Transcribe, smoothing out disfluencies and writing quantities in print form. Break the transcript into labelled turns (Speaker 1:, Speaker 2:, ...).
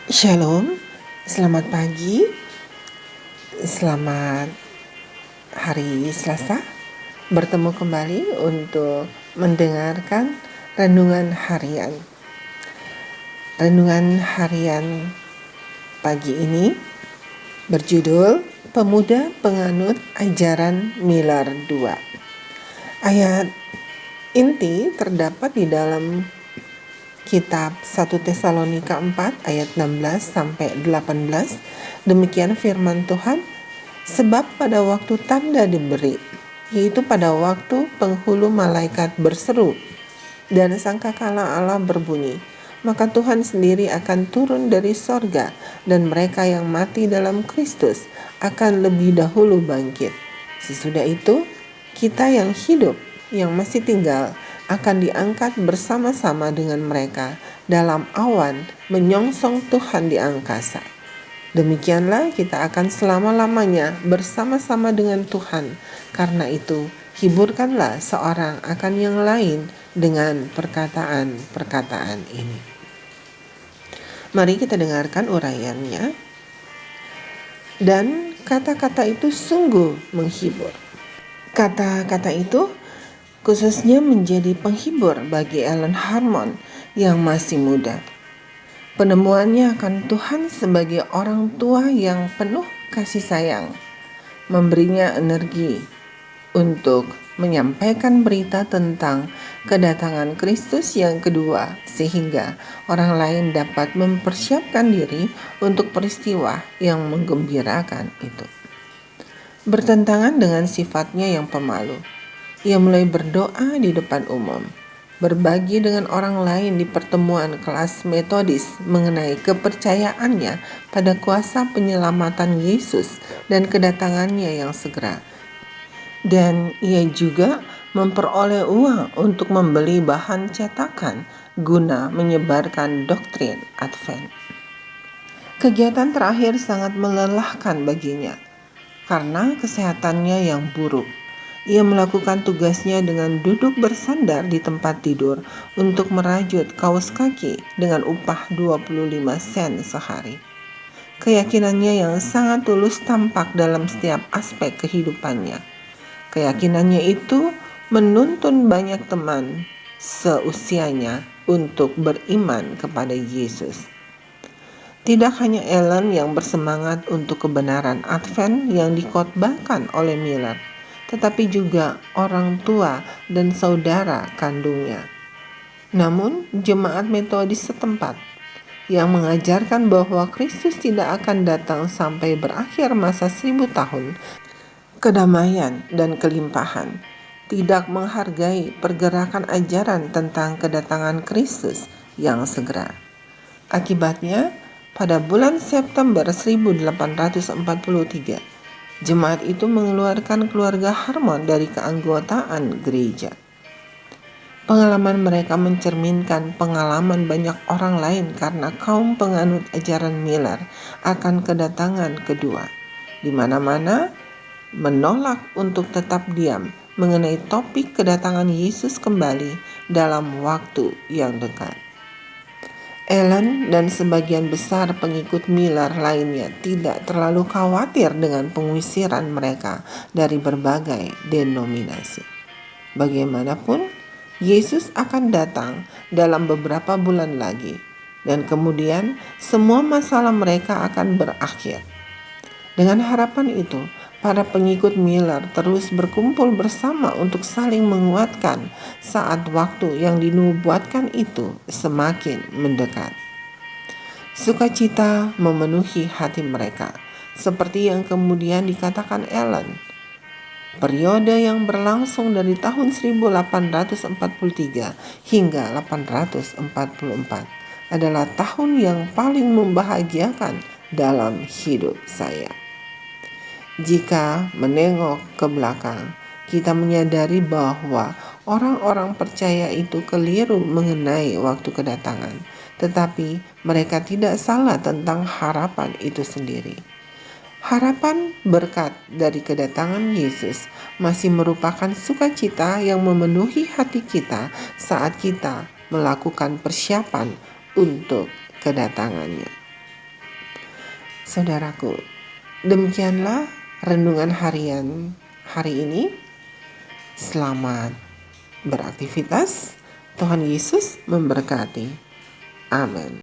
Speaker 1: Shalom, selamat pagi, selamat hari Selasa. Bertemu kembali untuk mendengarkan renungan harian. Renungan harian pagi ini berjudul Pemuda Penganut Ajaran Miller II. Ayat inti terdapat di dalam Kitab 1 Tesalonika 4 ayat 16 sampai 18. Demikian firman Tuhan, sebab pada waktu tanda diberi, yaitu pada waktu penghulu malaikat berseru dan sangkakala Allah berbunyi, maka Tuhan sendiri akan turun dari sorga, dan mereka yang mati dalam Kristus akan lebih dahulu bangkit. Sesudah itu, kita yang hidup, yang masih tinggal, akan diangkat bersama-sama dengan mereka dalam awan menyongsong Tuhan di angkasa. Demikianlah kita akan selama-lamanya bersama-sama dengan Tuhan. Karena itu, hiburkanlah seorang akan yang lain dengan perkataan-perkataan ini. Mari kita dengarkan uraiannya. Dan kata-kata itu sungguh menghibur. Kata-kata itu khususnya menjadi penghibur bagi Ellen Harmon yang masih muda. Penemuannya akan Tuhan sebagai orang tua yang penuh kasih sayang, memberinya energi untuk menyampaikan berita tentang kedatangan Kristus yang kedua, sehingga orang lain dapat mempersiapkan diri untuk peristiwa yang menggembirakan itu. Bertentangan dengan sifatnya yang pemalu, ia mulai berdoa di depan umum, berbagi dengan orang lain di pertemuan kelas metodis mengenai kepercayaannya pada kuasa penyelamatan Yesus dan kedatangannya yang segera. Dan ia juga memperoleh uang untuk membeli bahan cetakan guna menyebarkan doktrin Advent. Kegiatan terakhir sangat melelahkan baginya karena kesehatannya yang buruk. Ia melakukan tugasnya dengan duduk bersandar di tempat tidur untuk merajut kaos kaki dengan upah 25 sen sehari. Keyakinannya yang sangat tulus tampak dalam setiap aspek kehidupannya. Keyakinannya itu menuntun banyak teman seusianya untuk beriman kepada Yesus. Tidak hanya Ellen yang bersemangat untuk kebenaran Advent yang dikhotbahkan oleh Miller, tetapi juga orang tua dan saudara kandungnya. Namun, jemaat metodis setempat yang mengajarkan bahwa Kristus tidak akan datang sampai berakhir masa 1000 tahun, kedamaian dan kelimpahan, tidak menghargai pergerakan ajaran tentang kedatangan Kristus yang segera. Akibatnya, pada bulan September 1843, jemaat itu mengeluarkan keluarga Harmon dari keanggotaan gereja. Pengalaman mereka mencerminkan pengalaman banyak orang lain karena kaum penganut ajaran Miller akan kedatangan kedua, di mana-mana menolak untuk tetap diam mengenai topik kedatangan Yesus kembali dalam waktu yang dekat. Ellen dan sebagian besar pengikut Miller lainnya tidak terlalu khawatir dengan pengusiran mereka dari berbagai denominasi. Bagaimanapun, Yesus akan datang dalam beberapa bulan lagi, dan kemudian semua masalah mereka akan berakhir. Dengan harapan itu, para pengikut Miller terus berkumpul bersama untuk saling menguatkan saat waktu yang dinubuatkan itu semakin mendekat. Sukacita memenuhi hati mereka, seperti yang kemudian dikatakan Ellen. Periode yang berlangsung dari tahun 1843 hingga 844 adalah tahun yang paling membahagiakan dalam hidup saya. Jika menengok ke belakang, kita menyadari bahwa orang-orang percaya itu keliru mengenai waktu kedatangan, tetapi mereka tidak salah tentang harapan itu sendiri. Harapan berkat dari kedatangan Yesus masih merupakan sukacita yang memenuhi hati kita saat kita melakukan persiapan untuk kedatangannya. Saudaraku, demikianlah renungan harian hari ini. Selamat beraktivitas. Tuhan Yesus memberkati. Amin.